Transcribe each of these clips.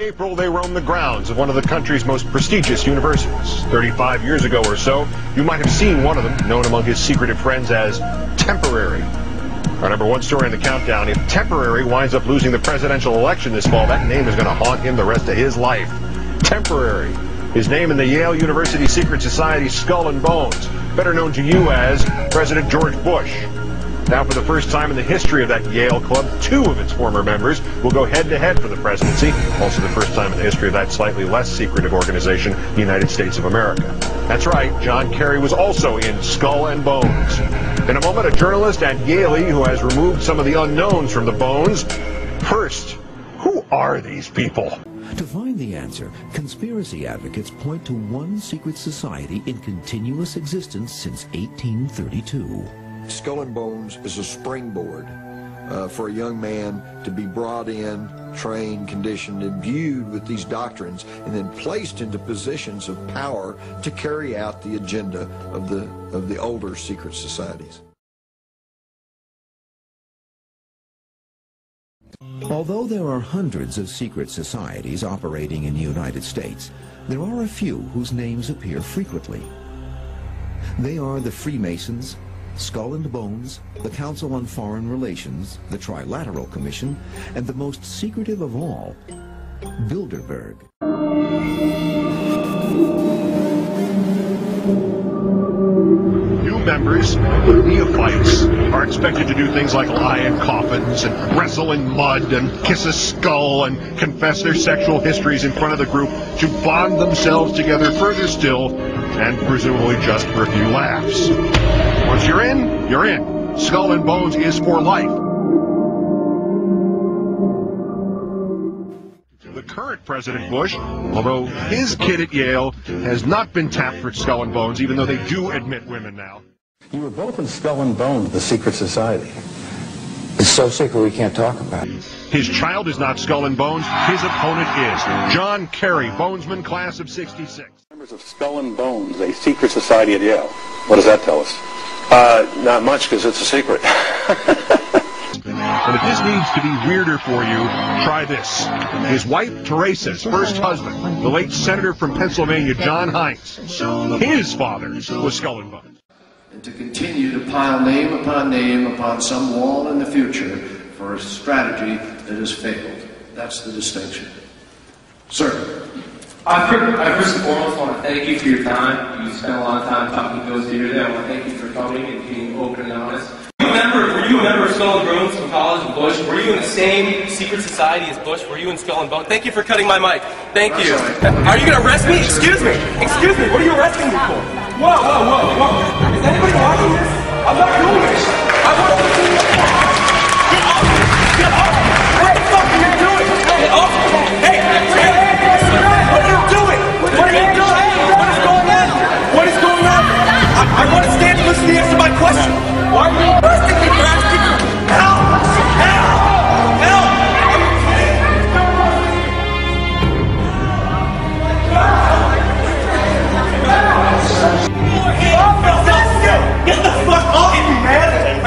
April, they roam the grounds of one of the country's most prestigious universities. 35 years ago or so, you might have seen one of them, known among his secretive friends as Temporary. Our number one story in the countdown: if Temporary winds up losing the presidential election this fall, that name is going to haunt him the rest of his life. Temporary. His name in the Yale University secret society Skull and Bones, better known to you as President George Bush. Now, for the first time in the history of that Yale club, two of its former members will go head-to-head for the presidency. Also the first time in the history of that slightly less secretive organization, the United States of America. That's right, John Kerry was also in Skull and Bones. In a moment, a journalist at Yale who has removed some of the unknowns from the bones. First, who are these people? To find the answer, conspiracy advocates point to one secret society in continuous existence since 1832. Skull and Bones is a springboard for a young man to be brought in, trained, conditioned, imbued with these doctrines, and then placed into positions of power to carry out the agenda of the older secret societies. Although there are hundreds of secret societies operating in the United States, there are a few whose names appear frequently. They are the Freemasons, Skull and Bones, the Council on Foreign Relations, the Trilateral Commission, and the most secretive of all, Bilderberg. New members, neophytes, are expected to do things like lie in coffins and wrestle in mud and kiss a skull and confess their sexual histories in front of the group to bond themselves together further still, and presumably just for a few laughs. Once you're in, you're in. Skull and Bones is for life. The current President Bush, although his kid at Yale has not been tapped for Skull and Bones, even though they do admit women now. You were both in Skull and Bones, the secret society. It's so secret we can't talk about it. His child is not Skull and Bones. His opponent is John Kerry, Bonesman, class of '66. Members of Skull and Bones, a secret society at Yale. What does that tell us? Not much, because it's a secret. And if this needs to be weirder for you, try this. His wife, Teresa's first husband, the late senator from Pennsylvania, John Heinz. His father was Skull and Bones. And to continue to pile name upon some wall in the future for a strategy that has failed. That's the distinction. Sir. First and foremost, I want to thank you for your time. You spent a lot of time talking to us here today. I want to thank you for coming and being open and honest. Were you a member of Skull and Bones from college and Bush? Were you in the same secret society as Bush? Were you in Skull and Bones? Thank you for cutting my mic. Thank you. Are you going to arrest me? Excuse me. Excuse me. What are you arresting me for? Whoa, whoa, whoa, whoa. Is anybody watching this? I'm not doing this. I want to see you. Get off. Get off. What the fuck are you doing? Get off. Hey, hey. What are you doing? What are you doing? What is going on? What is going on? I want to stand and listen to the answer to my question. Why are you arresting me for asking? Help! Help! Help! Get the fuck off me, man!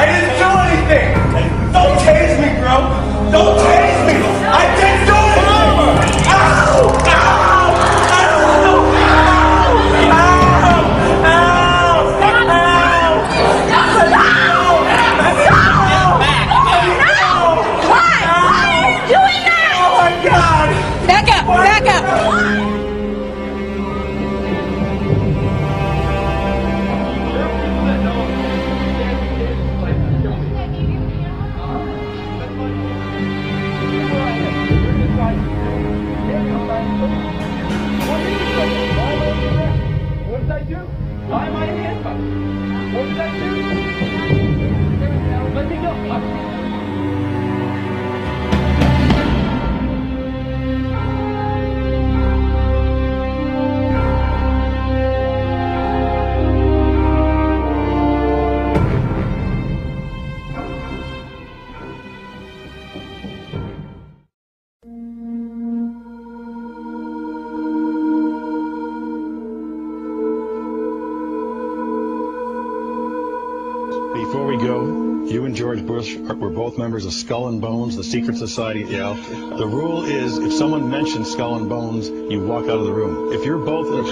You and George Bush were both members of Skull and Bones, the secret society at Yale. The rule is if someone mentions Skull and Bones, you walk out of the room. If you're both in a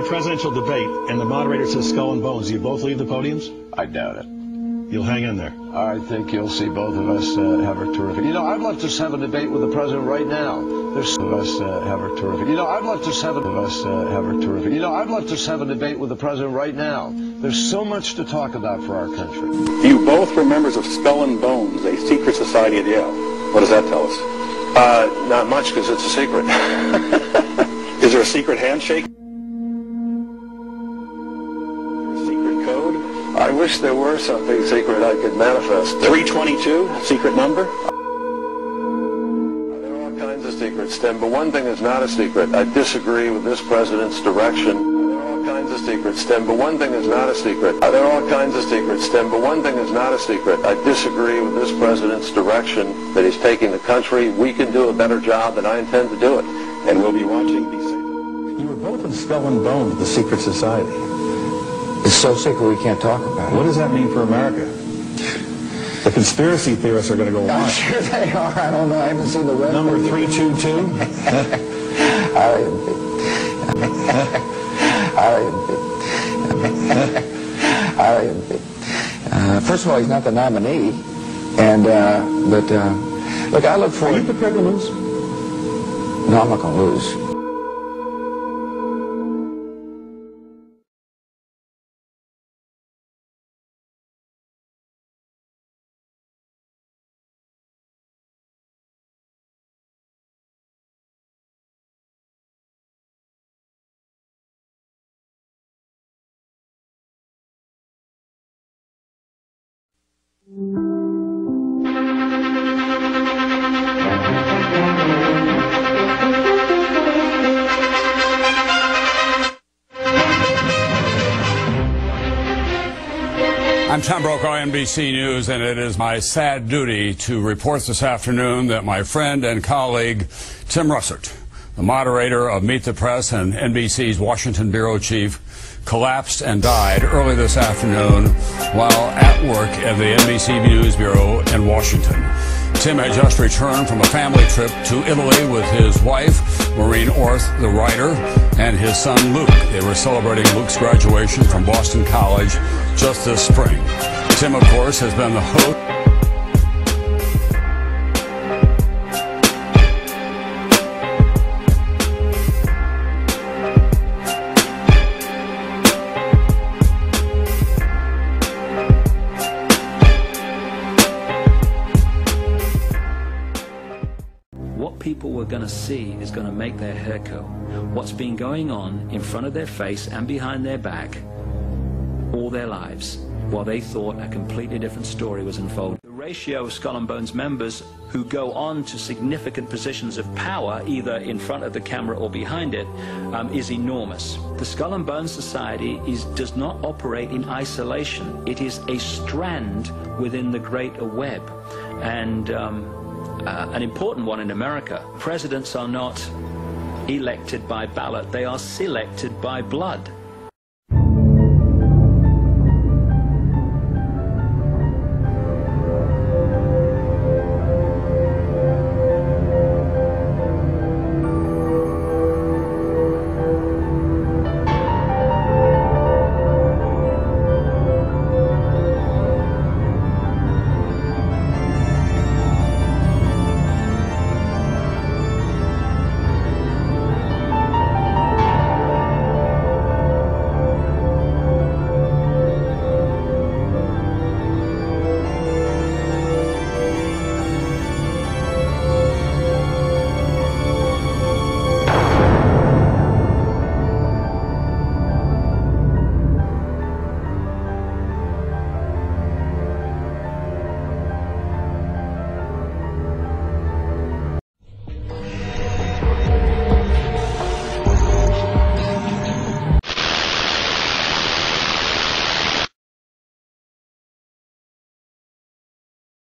presidential debate and the moderator says Skull and Bones, do you both leave the podiums? I doubt it. You'll hang in there. I think you'll see both of us have a terrific. You know, I'd love to have a debate with the president right now. There's of us have a terrific. You know, I'd love to have a terrific. You know, I'd love to have a debate with the president right now. There's so much to talk about for our country. You both were members of Skull and Bones, a secret society at Yale. What does that tell us? Not much, because it's a secret. Is there a secret handshake? I wish there were something secret I could manifest. 322, secret number? There are all kinds of secrets, Tim, but one thing is not a secret. I disagree with this president's direction. There are all kinds of secrets, Tim, but one thing is not a secret. There are all kinds of secrets, Tim, but one thing is not a secret. I disagree with this president's direction that he's taking the country. We can do a better job, and I intend to do it. And we'll be watching. Be safe. You were both in Skull and Bones, the secret society. It's so secret we can't talk about it. What does that mean for America? The conspiracy theorists are going to go on. I'm sure they are. I don't know. I haven't seen the rest. Number 322? First of all, he's not the nominee. And, look, I look forward... Are you prepared to lose? No, I'm not going to lose. I'm Tom Brokaw, NBC News, and it is my sad duty to report this afternoon that my friend and colleague, Tim Russert, the moderator of Meet the Press and NBC's Washington bureau chief, collapsed and died early this afternoon while at work at the NBC News Bureau in Washington. Tim had just returned from a family trip to Italy with his wife, Maureen Orth, the writer, and his son, Luke. They were celebrating Luke's graduation from Boston College just this spring. Tim, of course, has been the host. People were going to see is going to make their hair curl. What's been going on in front of their face and behind their back all their lives, while they thought a completely different story was unfolding. The ratio of Skull and Bones members who go on to significant positions of power, either in front of the camera or behind it, is enormous. The Skull and Bones Society does not operate in isolation. It is a strand within the greater web. And an important one in America. Presidents are not elected by ballot, they are selected by blood.